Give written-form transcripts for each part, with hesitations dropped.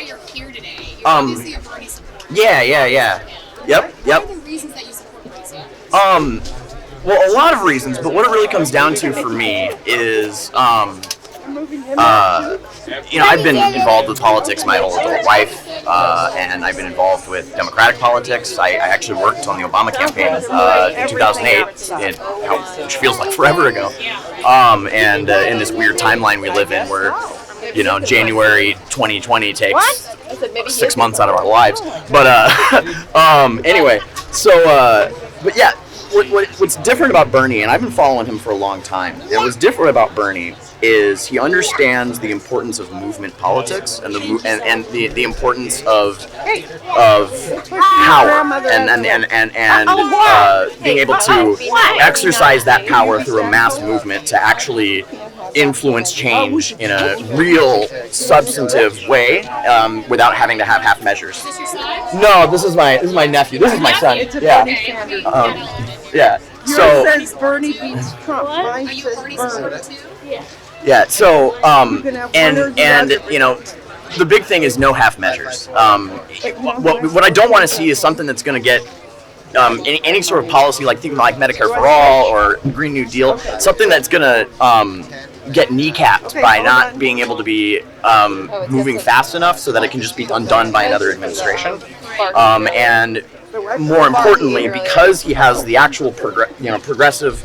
you're here today. You're obviously a Bernie supporter. Yeah. Yep. What are the reasons that you support Bernie Sanders? Well, a lot of reasons, but what it really comes down to for me is, I've been involved with politics my whole adult life, and I've been involved with Democratic politics. I actually worked on the Obama campaign in 2008, which feels like forever ago. And in this weird timeline we live in where, January 2020 takes 6 months out of our lives. But anyway, but yeah, what's different about Bernie, and I've been following him for a long time, and what's different about Bernie is he understands the importance of movement politics and the importance of power and being able to exercise that power through a mass movement to actually influence change in a real substantive way without having to have half measures. No, this is my nephew. This is my son. Yeah. Yeah. So yours says Bernie beats Trump. Mine says Bernie. Yeah. So the big thing is no half measures. What I don't want to see is something that's going to get any sort of policy like Medicare for All or Green New Deal, something that's going to get kneecapped by not being able to be moving fast enough so that it can just be undone by another administration. And more importantly, because he has the actual progressive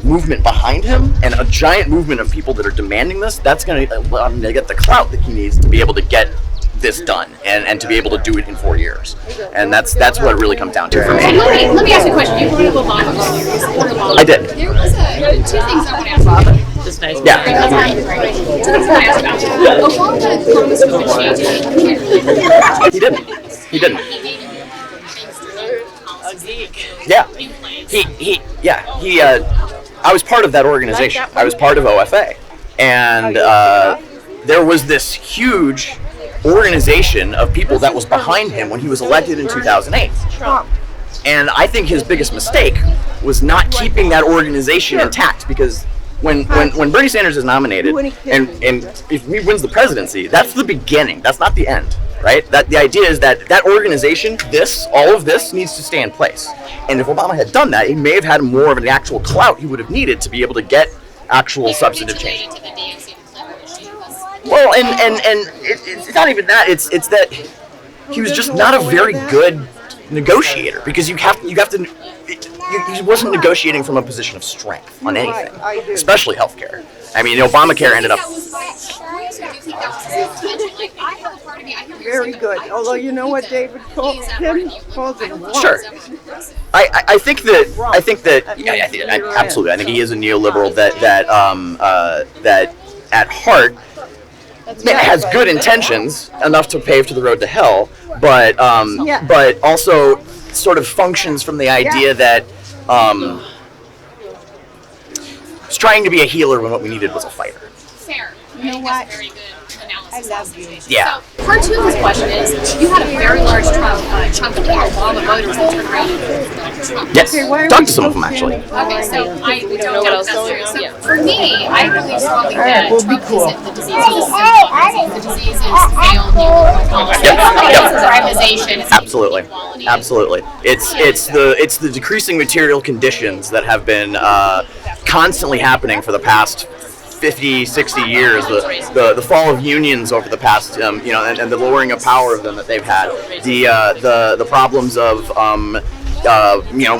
movement behind him and a giant movement of people that are demanding this, that's going to allow him to get the clout that he needs to be able to get this done and to be able to do it in 4 years. And that's what it really comes down to for me. Let me ask you a question. You brought up Obama earlier. You support Obama. I did. There was two things I want to ask about. Just nice. Yeah. Two things I want to ask about. Obama promised to change it. He didn't. He gave him A geek. Yeah. I was part of that organization. I was part of OFA. And there was this huge organization of people that was behind him when he was elected in 2008. And I think his biggest mistake was not keeping that organization intact, because when Bernie Sanders is nominated and if he wins the presidency, that's the beginning. That's not the end, right? That the idea is that organization, all of this needs to stay in place. And if Obama had done that, he may have had more of an actual clout he would have needed to be able to get actual substantive change. Well, and it's not even that. It's that he was just not a very good negotiator, because you have to. He wasn't negotiating from a position of strength on anything, especially healthcare. I mean, Obamacare ended up. Very good. Although you know what David calls him? Calls him one. Sure. I think that absolutely. I think he is a neoliberal that at heart has good intentions enough to pave to the road to hell, but also sort of functions from the idea that was trying to be a healer when what we needed was a fighter. Fair. You know what? Very good analysis. I love you. Yeah. So, part two of this question is, you had a very large chunk of the Obama voters that turned around and voted for Trump. Yes. Talked to some of them actually. Okay, so I don't know if that's true. So for me, I believe strongly that Trump isn't the disease. He's a symptom. The disease is failed neoliberal policy. It's privatization. It's Absolutely. It's the decreasing material conditions that have been constantly happening for the past 50, 60 years, the fall of unions over the past, and the lowering of power of them that they've had, the problems of,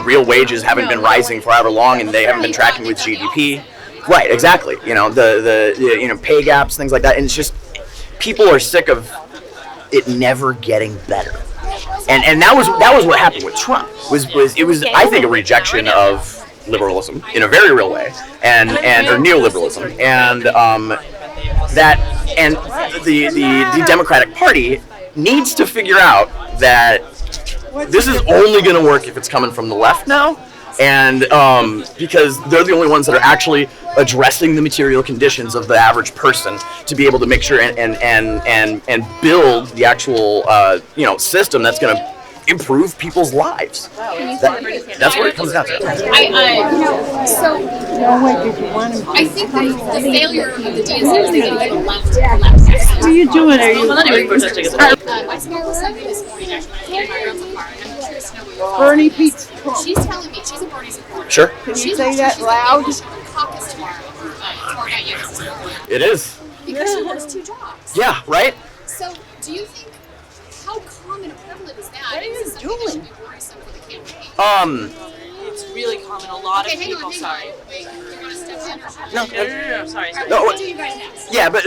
real wages haven't been rising for however long, and they haven't been tracking with GDP. Right, exactly. The pay gaps, things like that, and it's just people are sick of it never getting better, and that was what happened with Trump. It was I think a rejection of liberalism in a very real way, or neoliberalism, and the Democratic Party needs to figure out that this is only going to work if it's coming from the left now, and because they're the only ones that are actually addressing the material conditions of the average person to be able to make sure and build the actual system that's going to improve people's lives. That's what it comes down to. I think the failure of the DSA is they didn't get a left access. What are you doing? Are you I spoke with somebody this morning actually in my rental car, and I'm curious to know what your Bernie beats Trump? She's telling me she's a Bernie supporter. Sure. Can you say that loud? Caucus tomorrow for my youth. It is. Because she works 2 jobs. Yeah, right? So, do you think, how common a privilege is that? What are you Is it something that doing? should be worrisome for the campaign? It's really common. A lot of Okay, hang people. on. Sorry. Wait, you're gonna step in or something? No. Sorry. No, What do you guys ask? yeah, but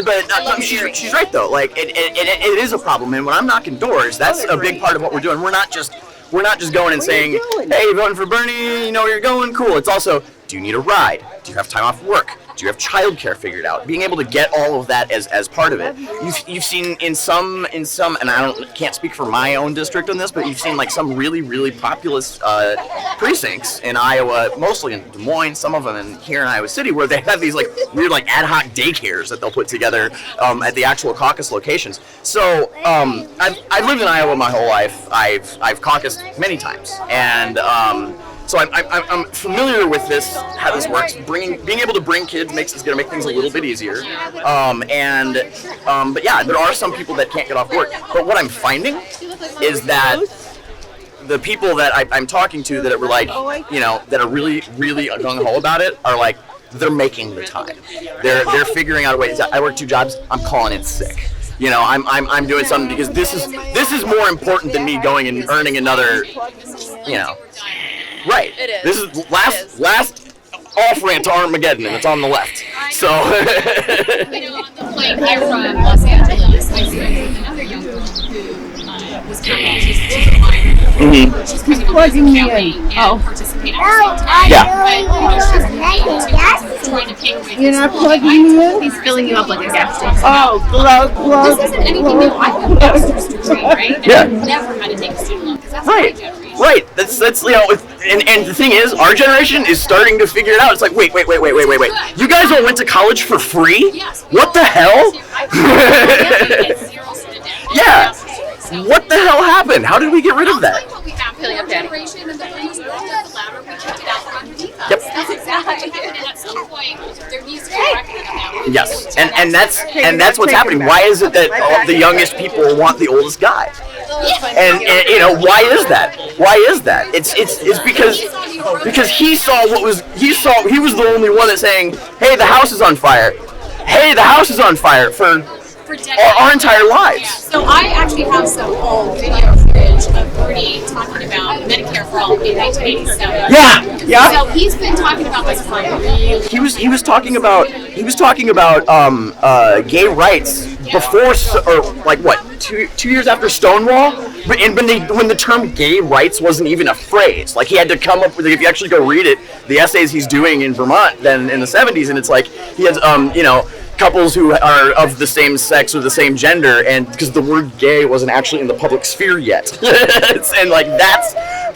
she's right though. Like it is a problem, and when I'm knocking doors, that's a big part of what we're doing. We're not just going and saying, "Hey, you're voting for Bernie. You know where you're going. Cool." It's also, do you need a ride? Do you have time off work? Do you have childcare figured out? Being able to get all of that as part of it. You've seen in some, and can't speak for my own district on this, but you've seen like some really populous precincts in Iowa, mostly in Des Moines, some of them here in Iowa City, where they have these like weird like ad hoc daycares that they'll put together at the actual caucus locations. So I've lived in Iowa my whole life. I've caucused many times, and so I'm familiar with this, how this works. Being able to bring kids is going to make things a little bit easier. But yeah, there are some people that can't get off work. But what I'm finding is that the people that I'm talking to that are like, that are really gung-ho about it are like, they're making the time. They're figuring out a way. I work 2 jobs. I'm calling in sick. I'm doing something because this is more important than me going and earning another, Right. It is. This is last off ramp to Armageddon, and it's on the left. So. On the plane here from Los Angeles, I spoke with another young girl who was coming. She's a minor. She's coming over to the county and participate at the same time. Yeah. But she's trying to take away. You're not plugging me in? He's filling you up like a gas station. Oh, glug. This isn't anything new. I have a master's degree, right? Yeah. And I've never had to take a student loan because that's my generation. Right. That's and the thing is, our generation is starting to figure it out. It's like, wait. You guys all went to college for free? Yes. What the hell? Yeah. What the hell happened? How did we get rid of that? What we have in our generation, and the rooms rolled up the ladder, we kicked it out from underneath us. Yep. That's exactly what happened, and at some point, there needs to be a reckoning of that. Yes, and that's what's happening. Why is it that the youngest people want the oldest guy? And why is that? It's because he was the only one that's saying, hey, the house is on fire. Hey, the house is on fire for our entire lives. Yeah. So I actually have some old video footage of Bernie talking about Medicare for all in 1987. Yeah. So he's been talking about this for a really. He was talking about gay rights before, or like what, two years after Stonewall, but when the term gay rights wasn't even a phrase. Like he had to come up with, if you actually go read it, the essays he's doing in Vermont then in the 70s, and it's like he has couples who are of the same sex or the same gender, and because the word gay wasn't actually in the public sphere yet. And like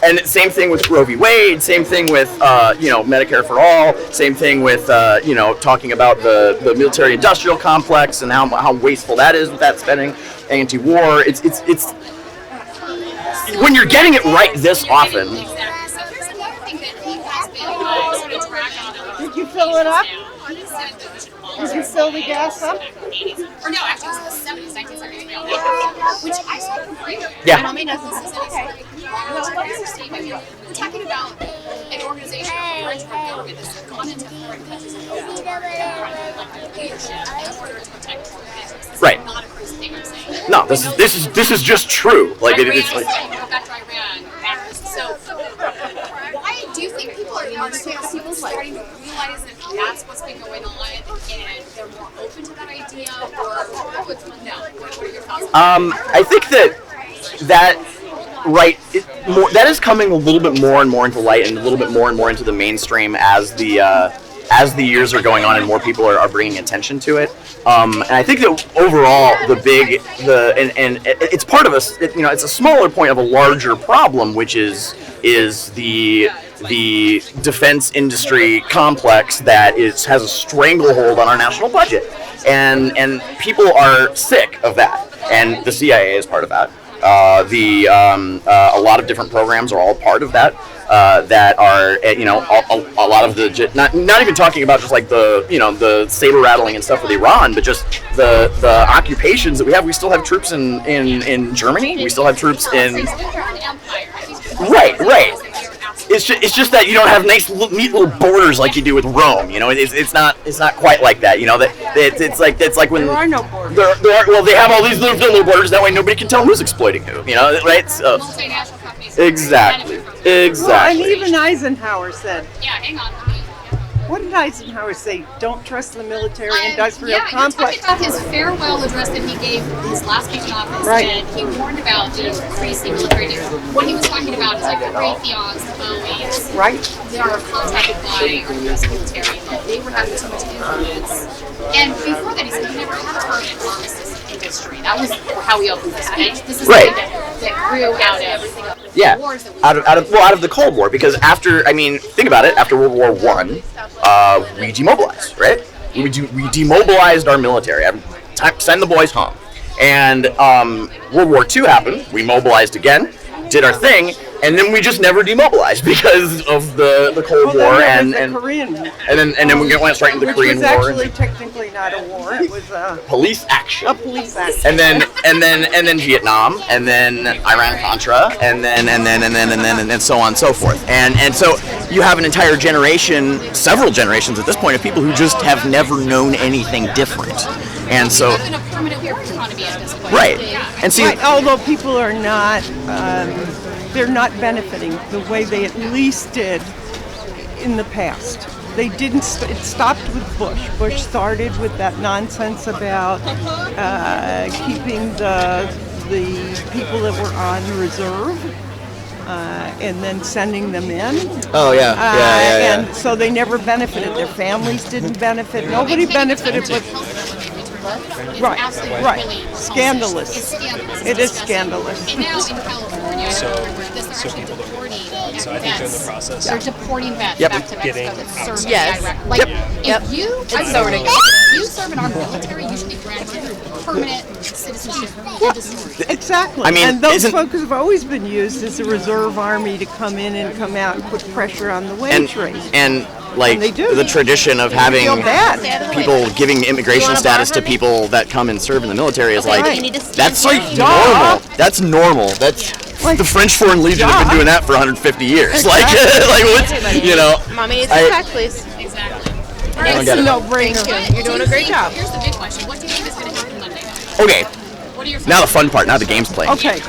and same thing with Roe v. Wade, same thing with Medicare for all, same thing with talking about the military-industrial complex and how wasteful that is with that spending, anti-war. It's when you're getting it right this often. Exactly. So here's another thing that he has been sort of dragged on a little. Did you fill it up? He said that we should all Did you fill the gas up? Or no, actually it was the 70s, 1973, which I sort of agree with. Yeah. I don't mean this is any long-term statement. We're talking about an organization or branch of our government that's gone into foreign countries and overthrown leadership in order to protect foreign business. This Right. is not a crazy thing I'm saying. No, this is just true. Like it's like. Go back to Iran. So why do you think people are starting to realize that that's what's been going on and they're more open to that idea, or what's what are your thoughts? I think that that is coming a little bit more and more into light and a little bit more and more into the mainstream as the years are going on and more people are bringing attention to it. And I think that overall and it's part of it's a smaller point of a larger problem, which is the defense industry complex that has a stranglehold on our national budget, and people are sick of that, and the CIA is part of that. A lot of different programs are all part of that. That are, a lot of the not even talking about just like the saber rattling and stuff with Iran, but just the occupations that we have. We still have troops in Germany. We still have troops in. Right. It's just that you don't have nice, neat little borders like you do with Rome. It's not quite like that. It's like when There are no borders. They have all these little borders. That way nobody can tell who's exploiting who. Right? So, Multinational companies. exactly. Well, and even Eisenhower said, Yeah, hang on. what did Eisenhower say? Don't trust the military-industrial You're talking complex. about his farewell address that he gave his last week in office, Right. and he warned about the increasing military needs. What he was talking about is like the Raytheons, the Boeings. Right. They are contacted by our U.S. military that they were having too much influence. And before that, he said he never had a target pharmacist industry. That was how he opened this page. This is Right. something that grew out of Yeah, wars that we out of the Cold War, because think about it. After World War I, we demobilized, right? We demobilized our military. Send the boys home. And World War II happened. We mobilized again, did our thing, and then we just never demobilized because of the Cold War and and the Korean War, then we went straight into the Korean which was War. actually technically not a war. It was Police action. a police act. And then Vietnam, and then Iran Contra, and then so on and so forth. And so you have an entire generation, several generations at this point, of people who just have never known anything different. And so, have in a permanent war economy at this point. right. And see, Right, although people are not, they're not benefiting the way they at least did in the past. They didn't. It stopped with Bush. Bush started with that nonsense about keeping the people that were on reserve and then sending them in. oh yeah. And so they never benefited. Their families didn't benefit. Nobody benefited, but Right, right. Scandalous. It's scandalous. it is scandalous. And now in California, they're actually deporting vets. They're deporting vets Yep. back to Mexico that serve Yes. in Iraq. Like, Yep. if you It's so ridiculous. if you serve in our military, you should be granted permanent citizenship in this country. Exactly. I mean, and those isn't- folks have always been used as a reserve army to come in and come out and put pressure on the wage rate. and like And they do. the tradition of having feel bad. people giving immigration wanna status borrow to from me? people that come and serve in the military is like Right. You need to stand that's like here. normal. That's normal. That's Like, the French Foreign Legion have been doing that for 150 years. Like what's Mommy needs I- a check, please. Exactly. I don't It's get a it. no-brainer. Thank you. You're doing a great job. Here's the big question. What do you think is going to happen Monday night? Okay, What are your now the fun part. Now the game's playing. Okay.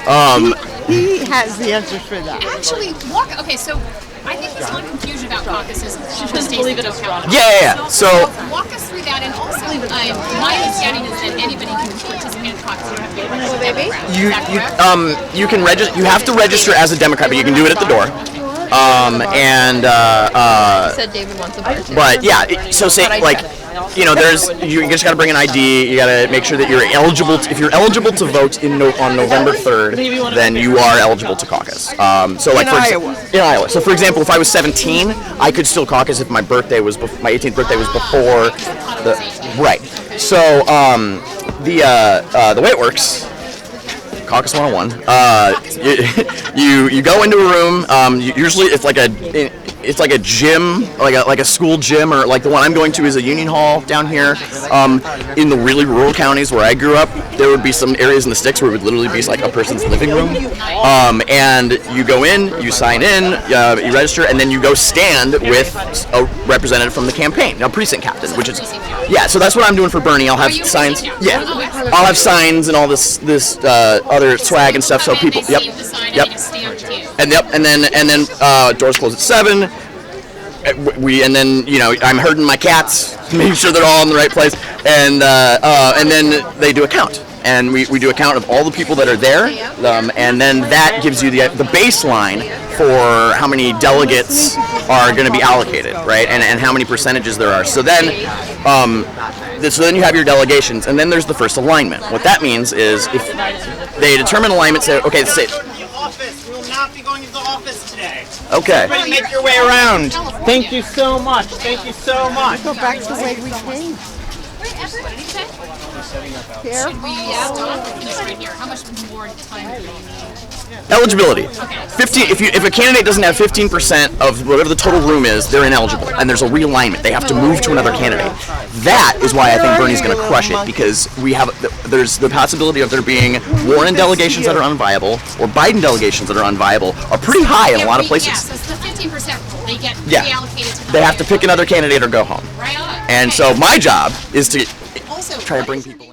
He has the answers for that. Actually, okay, so I think there's a lot of confusion about caucuses. She doesn't believe it. Yeah. So walk us through that, and also, my understanding is that anybody can participate in caucus. You have to be a registered Democrat. Is that correct? you can register. You have to register as a Democrat, but you can do it at the door. Said David wants a birthday. But yeah, so say like, you just gotta bring an ID. You gotta make sure that you're eligible. If you're eligible to vote on November 3rd, then you are eligible to caucus. So like In Iowa. In Iowa. So for example, if I was 17, I could still caucus if my birthday was my 18th birthday was before the right. So the way it works. Caucus 101. You go into a room. Usually it's like a gym, like a school gym, or like the one I'm going to is a union hall down here. In the really rural counties where I grew up, there would be some areas in the sticks where it would literally be like a person's living room. And you go in, you sign in, you register, and then you go stand with a representative from the campaign, a precinct captain, which is yeah. So that's what I'm doing for Bernie. I'll have you signs. precinct Yeah, captain? I'll have signs and all this other swag and stuff. So people. They Yep. see the sign Yep. and they stand with you. And then doors close at 7. I'm herding my cats, making sure they're all in the right place, and then they do a count, and we do a count of all the people that are there, and then that gives you the baseline for how many delegates are going to be allocated, right, and how many percentages there are. So then you have your delegations, and then there's the first alignment. What that means is if they determine alignment, say okay, say. Office. We will not be going into the office today. Okay. Everybody make your way around. Thank you so much. Thank you so much. Go back to the way we came. What did he say? Here? Should we stop this right here? How much more time do we need? Eligibility. 15. If a candidate doesn't have 15% of whatever the total room is, they're ineligible, and there's a realignment. They have to move to another candidate. That is why I think Bernie's going to crush it, because there's the possibility of there being Warren delegations that are unviable or Biden delegations that are unviable are pretty high in a lot of places. Yeah, so it's the 15% rule. They get Yeah. reallocated to the They have to pick another candidate or go home. Right on. And Okay. so my job is to Also, try to what bring is your people in.